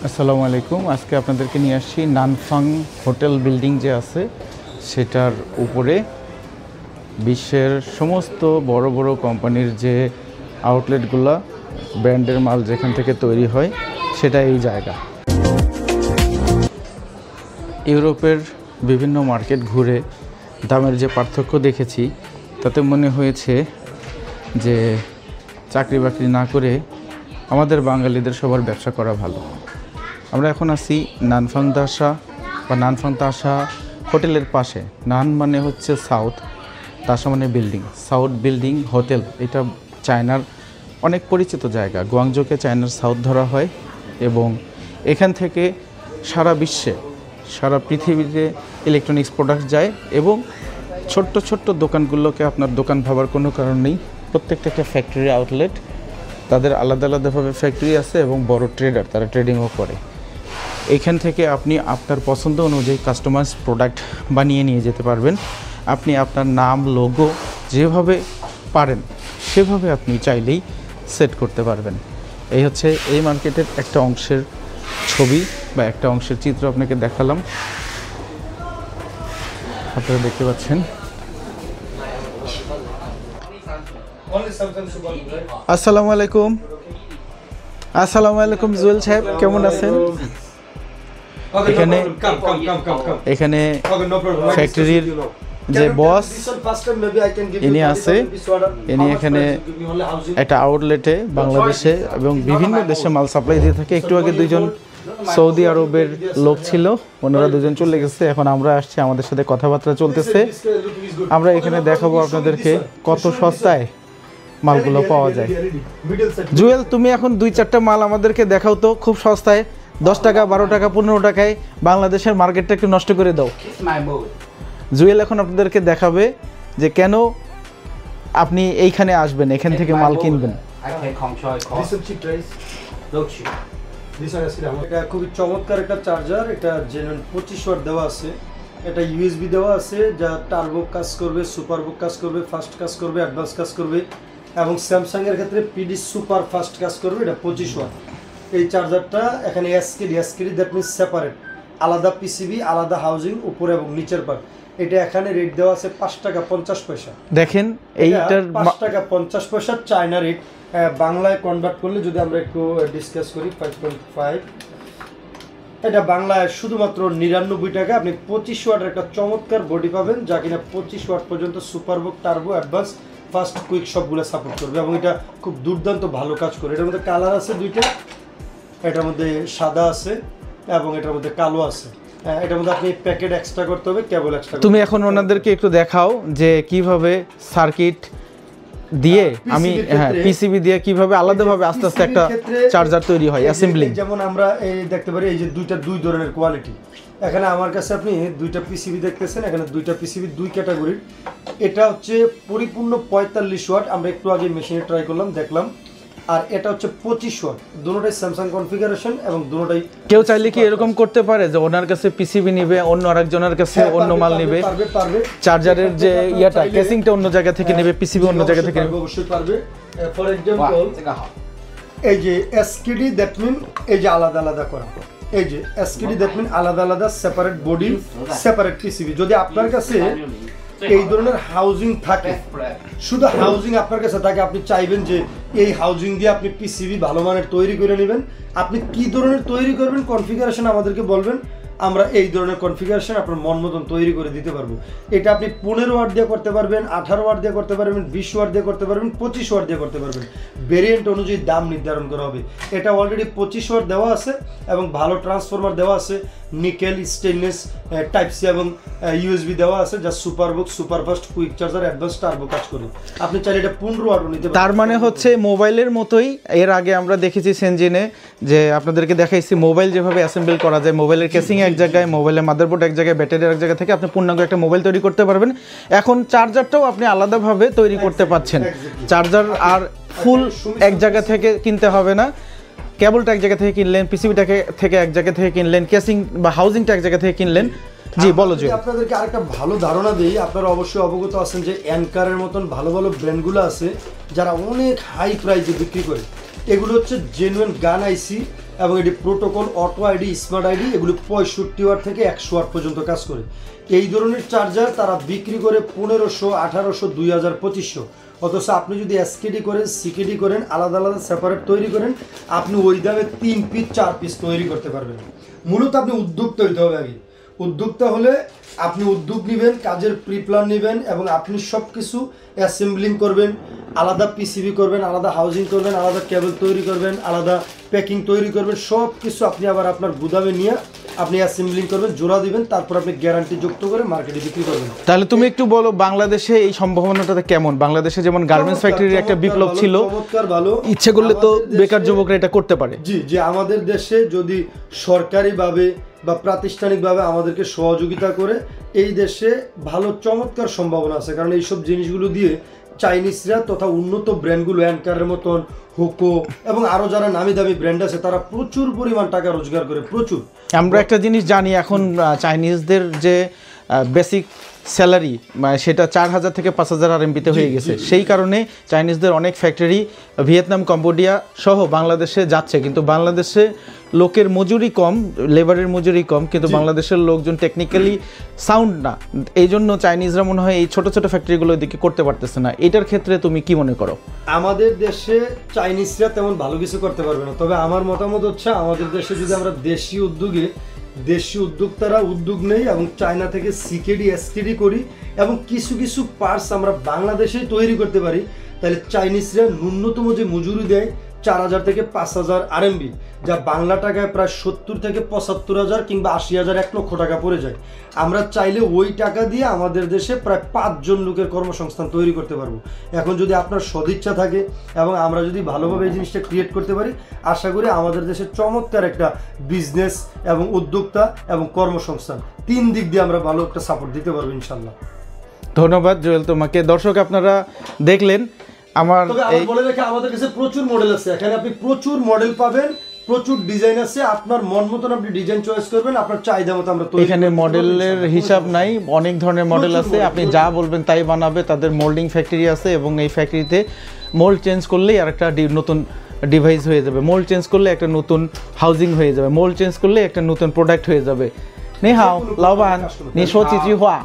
আসসালামু আলাইকুম। আজকে আপনাদেরকে নিয়ে আসছি নানফাং হোটেল বিল্ডিং যে আছে সেটার উপরে বিশ্বের সমস্ত বড় বড় কোম্পানির যে আউটলেটগুলো ব্র্যান্ডের মাল যেখান থেকে তৈরি হয় সেটা এই জায়গা। ইউরোপের বিভিন্ন মার্কেট ঘুরে দামের যে পার্থক্য দেখেছি তাতে মনে হয়েছে যে চাকরি বাকরি না করে আমাদের বাঙালিদের সবার ব্যবসা করা ভালো। আমরা এখন আছি নানফাং দাসা বা নানফাং তাসা হোটেলের পাশে। নান মানে হচ্ছে সাউথ, তাসা মানে বিল্ডিং, সাউথ বিল্ডিং হোটেল। এটা চায়নার অনেক পরিচিত জায়গা। গুয়াংজোকে চায়নার সাউথ ধরা হয় এবং এখান থেকে সারা বিশ্বে, সারা পৃথিবীতে ইলেকট্রনিক্স প্রোডাক্ট যায় এবং ছোট্ট ছোট্ট দোকানগুলোকে আপনার দোকান ভাবার কোনো কারণ নেই। প্রত্যেকটা একটা ফ্যাক্টরি আউটলেট, তাদের আলাদা আলাদাভাবে ফ্যাক্টরি আছে এবং বড় ট্রেডার, তারা ট্রেডিংও করে। এইখান থেকে আপনি আপনার পছন্দ অনুযায়ী কাস্টমাইজ প্রোডাক্ট বানিয়ে নিয়ে যেতে পারবেন। আপনি আপনার নাম, লোগো যেভাবে পারেন সেভাবে আপনি চাইলেই সেট করতে পারবেন। এই হচ্ছে এই মার্কেটের একটা অংশের ছবি বা একটা অংশের চিত্র আপনাকে দেখালাম। আপনারা দেখতে পাচ্ছেন। আসসালামু আলাইকুম। আসসালামু আলাইকুম জুয়েল সাহেব, কেমন আছেন? এখানে ফ্যাক্টরির যে বস ইনি আছে, ইনি এখানে একটা আউটলেটে বাংলাদেশে এবং বিভিন্ন দেশে মাল সাপ্লাই দিয়ে থাকে। একটু আগে দুইজন সৌদি আরবের লোক ছিল, ওনারা দুজন চলে গেছে। এখন আমরা আসছি, আমাদের সাথে কথাবার্তা চলতেছে। আমরা এখানে দেখাবো আপনাদেরকে কত সস্তায় মালগুলো পাওয়া যায়। জুয়েল, তুমি এখন 2-4টা মাল আমাদেরকে দেখাও তো, খুব সস্তায়, 10 টাকা, 12 টাকা, 15 টাকায় বাংলাদেশের মার্কেটটা একটু নষ্ট করে দাও। জুয়েল এখন আপনাদেরকে দেখাবে যে কেন আপনি এইখানে আসবেন, এখান থেকে মাল কিনবেন। এটা খুবই চমৎকার একটা চার্জার। এটা জেনুইন 25 ওয়াট দেওয়া আছে। এটা ইউএসবি দেওয়া আছে, যা টার্বো কাজ করবে, সুপারবুক কাজ করবে, ফাস্ট কাজ করবে, অ্যাডভান্স কাজ করবে এবং স্যামসাং এর ক্ষেত্রে পিডি সুপার ফাস্ট কাজ করবে। এটা 25 ওয়াট। এই চার্জারটা এখানে এসকেডি দ্যাট মিনস সেপারেট, আলাদা পিসিবি, আলাদা হাউজিং, উপরে এবং নিচের পার্ট। এটা এখানে রেট দেওয়া আছে 5 টাকা 50 পয়সা। দেখেন এইটার 5 টাকা 50 পয়সা চায়না রেট। বাংলায় কনভার্ট করলে যদি আমরা একটু ডিসকাস করি, 5.5, এটা বাংলায় শুধুমাত্র 99 টাকা। আপনি 25 ওয়াটের একটা চমৎকার বডি পাবেন, যা কিনা 25 ওয়াট পর্যন্ত সুপারবুক, টার্বো, অ্যাডভান্স, ফাস্ট, কুইক সবগুলো সাপোর্ট করবে এবং এটা খুব দুর্দান্ত ভালো কাজ করে। এটার মধ্যে কালার আছে দুইটা, এটার মধ্যে সাদা আছে এবং এটার মধ্যে কালো আছে। এটার মধ্যে আপনি প্যাকেট এক্সট্রা করতে হবে, কেবল এক্সট্রা। তুমি এখন ওনাদেরকে একটু দেখাও যে কিভাবে সার্কিট দিয়ে আমি পিসিবি দিয়ে কিভাবে আলাদাভাবে আস্তে আস্তে একটা চার্জার তৈরি হয়, অ্যাসেম্বলি। যেমন আমরা এই দেখতে পারি, এই যে দুই ধরনের কোয়ালিটি। এখানে আমার কাছে আপনি দুইটা পিসিবি দেখতেছেন, এখানে দুইটা পিসিবি দুই ক্যাটাগরির। এটা হচ্ছে পরিপূর্ণ 45 ওয়াট, আমরা একটু আগে মেশিনে ট্রাই করলাম, দেখলাম। আর এটা হচ্ছে 25 ওয়াট। দুটোটাই স্যামসাং কনফিগারেশন এবং দুটোটাই। কেউ চাইলে কি এরকম করতে পারে যে ওনার কাছে পিসিবি নিবে, অন্য আরেকজনের কাছে অন্য মাল নিবে, চার্জারের যে ইয়াটা কেসিংটা অন্য জায়গা থেকে নেবে, পিসিবি অন্য জায়গা থেকে নেবে? অবশ্যই পারবে। ফর এক্সাম্পল এই যে এসকেডি দ্যাট মিন এই যে আলাদা আলাদা করা, এই যে এসকেডি দ্যাট মিন আলাদা আলাদা সেপারেট বডি, সেপারেট পিসিবি। যদি আপনার কাছে এই ধরনের হাউজিং থাকে, শুধু হাউজিং আপনার কাছে থাকে, আপনি চাইবেন যে এই হাউজিং দিয়ে আপনি পিসিবি ভালো মানের তৈরি করে নেবেন। আপনি কি ধরনের তৈরি করবেন, কনফিগারেশন আমাদেরকে বলবেন, আমরা এই ধরনের কনফিগারেশন আপনার মন মতন তৈরি করে দিতে পারবো। এটা আপনি 15 ওয়াট দিয়ে করতে পারবেন, 18 ওয়াট দিয়ে করতে পারবেন, 20 ওয়াট দিয়ে করতে পারবেন, 25 ওয়াট দিয়ে করতে পারবেন। ভেরিয়েন্ট অনুযায়ী দাম নির্ধারণ করা হবে। এটা অলরেডি 25 ওয়াট দেওয়া আছে এবং ভালো ট্রান্সফরমার দেওয়া আছে, নিকেল, স্টেনলেস, টাইপ সি এবং ইউএসবি দেওয়া আছে, যা SuperVOOC, superfast, quick charger, advance, turbo কাজ করে। আপনি চাইলে এটা 15 ওয়াটও নিতে পারেন। তার মানে হচ্ছে মোবাইলের মতোই। এর আগে আমরা দেখেছি সেনজিনে, যে আপনাদেরকে দেখাইছি মোবাইল যেভাবে অ্যাসেম্বল করা যায়, মোবাইলের কেসিং এক জায়গায়, মোবাইলের মাদারবোর্ড এক জায়গায়, ব্যাটারি এক জায়গা থেকে আপনি পূর্ণাঙ্গ একটা মোবাইল তৈরি করতে পারবেন। এখন চার্জারটাও আপনি আলাদাভাবে তৈরি করতে পারছেন। চার্জার আর ফুল এক জায়গা থেকে কিনতে হবে না, কেবলটা এক জায়গা থেকে কিনলেন, পিসিবিটাকে থেকে এক জায়গা থেকে কিনলেন, কেসিং বা হাউজিংটা এক জায়গা থেকে কিনলেন। জি বলো। জি, আপনাদেরকে আরেকটা ভালো ধারণা দিই। আপনারা অবশ্যই অবগত আছেন যে অ্যানকারের মতন ভালো ভালো ব্র্যান্ডগুলো আছে যারা অনেক হাই প্রাইসে বিক্রি করে। এগুলো হচ্ছে জেনুইন গান আইসি এবং এটি protocol, auto ID, smart ID, এগুলো 65 ওয়াট থেকে 100 ওয়াট পর্যন্ত কাজ করে। এই ধরনের চার্জার তারা বিক্রি করে 1500, 1800, 2000, 2500। অথচ আপনি যদি এসকেডি করেন, সিকেডি করেন, আলাদা আলাদা সেপারেট তৈরি করেন, আপনি ওই দামে 3 পিস 4 পিস তৈরি করতে পারবেন। মূলত আপনি উদ্যোক্তা হইতে হবে আগে। উদ্যোক্তা হলে আপনি উদ্যোগ নেবেন, কাজের প্রি প্ল্যান নেবেন এবং আপনি সব কিছু অ্যাসেম্বলিং করবেন, আলাদা পিসিবি করবেন, আলাদা হাউজিং করবেন, আলাদা কেবল তৈরি করবেন, আলাদা প্যাকিং তৈরি করবেন, সব কিছু আপনি আবার আপনার গুদামে নিয়ে আপনি অ্যাসেম্বলিং করবেন, জোড়া দিবেন, তারপর আপনি গ্যারান্টি যুক্ত করে মার্কেটে বিক্রি করবেন। তাহলে তুমি একটু বলো বাংলাদেশে এই সম্ভাবনাটা কেমন? বাংলাদেশে যেমন গার্মেন্টস ফ্যাক্টরির একটা বিপ্লব ছিল, চমৎকার ভালো, ইচ্ছে করলে তো বেকার যুবকরা এটা করতে পারে। জি জি, আমাদের দেশে যদি সরকারিভাবে বা প্রাতিষ্ঠানিকভাবে আমাদেরকে সহযোগিতা করে, এই দেশে ভালো চমৎকার সম্ভাবনা আছে। কারণ এইসব জিনিসগুলো দিয়ে চাইনিজরা তথা উন্নত ব্র্যান্ডগুলো অ্যানকারের মতন, হোকো এবং আরও যারা নামি দামি ব্র্যান্ড আছে তারা প্রচুর পরিমাণ টাকা রোজগার করে, প্রচুর। আমরা একটা জিনিস জানি, এখন চাইনিজদের যে বেসিক স্যালারি সেটা 4000 থেকে 5000 RMB-তে হয়ে গেছে। সেই কারণে চাইনিজদের অনেক ফ্যাক্টরি ভিয়েতনাম, কম্বোডিয়া সহ বাংলাদেশে যাচ্ছে। কিন্তু বাংলাদেশে লোকের মজুরি কম, লেবারের মজুরি কম, কিন্তু বাংলাদেশের লোকজন টেকনিক্যালি সাউন্ড না। এই জন্য চাইনিজরা মনে হয় এই ছোট ছোট ফ্যাক্টরিগুলোর দিকে করতে পারতেছে না। এটার ক্ষেত্রে তুমি কি মনে করো? আমাদের দেশে চাইনিজরা তেমন ভালো কিছু করতে পারবে না। তবে আমার মতামত হচ্ছে, আমাদের দেশে যদি আমরা দেশীয় উদ্যোগে, দেশীয় উদ্যোক্তারা উদ্যোগ নেই এবং চায়না থেকে সিকেডি, এসকেডি করি এবং কিছু কিছু পার্টস আমরা বাংলাদেশেই তৈরি করতে পারি, তাহলে চাইনিজরা ন্যূনতম যে মজুরি দেয় 4000 থেকে 5000 RMB, যা বাংলা টাকায় প্রায় 70 থেকে 75,000 কিংবা 80,000, 1 লক্ষ টাকা পড়ে যায়। আমরা চাইলে ওই টাকা দিয়ে আমাদের দেশে প্রায় 5 জন লোকের কর্মসংস্থান তৈরি করতে পারবো। এখন যদি আপনার সদিচ্ছা থাকে এবং আমরা যদি ভালোভাবে এই জিনিসটা ক্রিয়েট করতে পারি, আশা করি আমাদের দেশে চমৎকার একটা বিজনেস এবং উদ্যোক্তা এবং কর্মসংস্থান 3 দিক দিয়ে আমরা ভালো একটা সাপোর্ট দিতে পারবো ইনশাল্লাহ। ধন্যবাদ জুয়েল তোমাকে। দর্শক আপনারা দেখলেন আমার বলে রেখে, আমাদের কাছে প্রচুর মডেল আছে, এখানে আপনি প্রচুর মডেল পাবেন, প্রচুর ডিজাইন আছে, আপনার মন মতন আপনি ডিজাইন চয়েস করবেন, আপনার চাহিদা মতো আমরা তৈরি। এখানে মডেলের হিসাব নাই, অনেক ধরনের মডেল আছে, আপনি যা বলবেন তাই বানাবে। তাদের মোল্ডিং ফ্যাক্টরি আছে এবং এই ফ্যাক্টরিতে মোল্ড চেঞ্জ করলেই আর একটা নতুন ডিভাইস হয়ে যাবে, মোল্ড চেঞ্জ করলে একটা নতুন হাউজিং হয়ে যাবে, মোল্ড চেঞ্জ করলে একটা নতুন প্রোডাক্ট হয়ে যাবে। 你好，老板，你说几句话。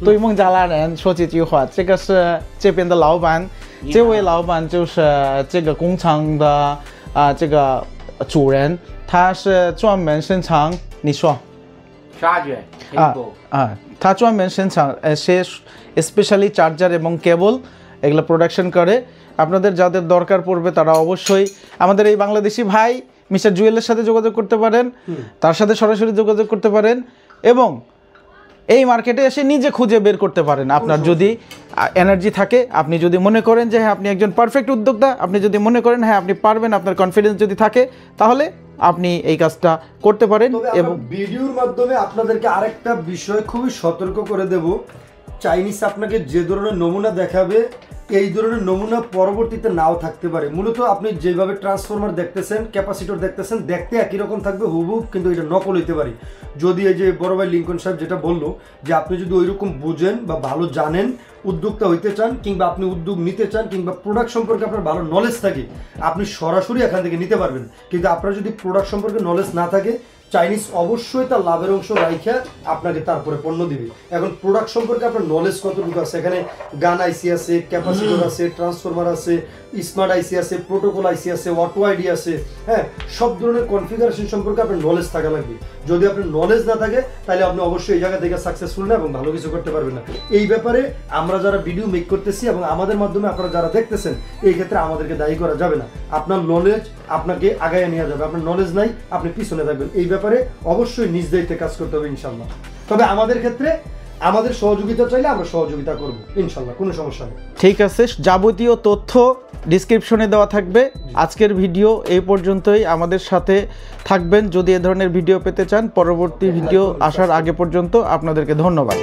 对孟加拉人说几句话，这个是这边的老板，这位老板就是这个工厂的这个主人，他是专门生产，你说他专门生产সে স্পেশালি চার্জার এবং কেবল এগুলো প্রোডাকশন করে। আপনাদের যাদের দরকার পড়বে তারা অবশ্যই আমাদের এই বাংলাদেশি ভাই মিস্টার জুয়েলের সাথে যোগাযোগ করতে পারেন, তার সাথে সরাসরি যোগাযোগ করতে পারেন এবং এই মার্কেটে এসে নিজে খুঁজে বের করতে পারেন। আপনার যদি এনার্জি থাকে, আপনি যদি মনে করেন যে হ্যাঁ আপনি একজন পারফেক্ট উদ্যোক্তা, আপনি যদি মনে করেন হ্যাঁ আপনি পারবেন, আপনার কনফিডেন্স যদি থাকে, তাহলে আপনি এই কাজটা করতে পারেন। এবং ভিডিওর মাধ্যমে আপনাদেরকে আরেকটা বিষয় খুবই সতর্ক করে দেব, চাইনিজ আপনাকে যে ধরনের নমুনা দেখাবে এই ধরনের নমুনা পরবর্তীতে নাও থাকতে পারে। মূলত আপনি যেভাবে ট্রান্সফরমার দেখতেছেন, ক্যাপাসিটর দেখতেছেন, দেখতে একই রকম থাকবে হুবহু, কিন্তু এটা নকল হইতে পারে। যদি এই যে বড় ভাই লিঙ্কন সাহেব যেটা বললো, যে আপনি যদি ওইরকম বুঝেন বা ভালো জানেন, উদ্যোক্তা হইতে চান কিংবা আপনি উদ্যোগ নিতে চান কিংবা প্রোডাক্ট সম্পর্কে আপনার ভালো নলেজ থাকে, আপনি সরাসরি এখান থেকে নিতে পারবেন। কিন্তু আপনার যদি প্রোডাক্ট সম্পর্কে নলেজ না থাকে, চাইনিজ অবশ্যই তার লাভের অংশ রাইখা আপনাকে তারপরে পণ্য দিবে। এখন প্রোডাক্ট সম্পর্কে আপনার নলেজ কতটুকু আছে, এখানে গান আইসি আছে, ক্যাপাসিটর আছে, ট্রান্সফরমার আছে, স্মার্ট আইসি আছে, প্রোটোকল আইসি আছে, অটো আইডি আছে, হ্যাঁ, সব ধরনের কনফিগারেশন সম্পর্কে আপনার নলেজ থাকা লাগবে। যদি আপনার নলেজ না থাকে তাহলে আপনি অবশ্যই এই জায়গা থেকে সাকসেসফুল না এবং ভালো কিছু করতে পারবেন না। এই ব্যাপারে আমরা যারা ভিডিও মেক করতেছি এবং আমাদের মাধ্যমে আপনারা যারা দেখতেছেন, এই ক্ষেত্রে আমাদেরকে দায়ী করা যাবে না। আপনার নলেজ আপনাকে আগায় নিয়ে যাবে, আপনার নলেজ নাই আপনি পিছনে থাকবেন। এই ব্যাপারে অবশ্যই নিজ দায়িত্বে কাজ করতে হবে ইনশাল্লাহ। তবে আমাদের ক্ষেত্রে আমাদের সহযোগিতা চাইলে আমরা সহযোগিতা করব ইনশাল্লাহ, কোনো সমস্যা নেই। ঠিক আছে, যাবতীয় তথ্য ডিসক্রিপশনে দেওয়া থাকবে। আজকের ভিডিও এই পর্যন্তই, আমাদের সাথে থাকবেন যদি এ ধরনের ভিডিও পেতে চান। পরবর্তী ভিডিও আসার আগে পর্যন্ত আপনাদেরকে ধন্যবাদ।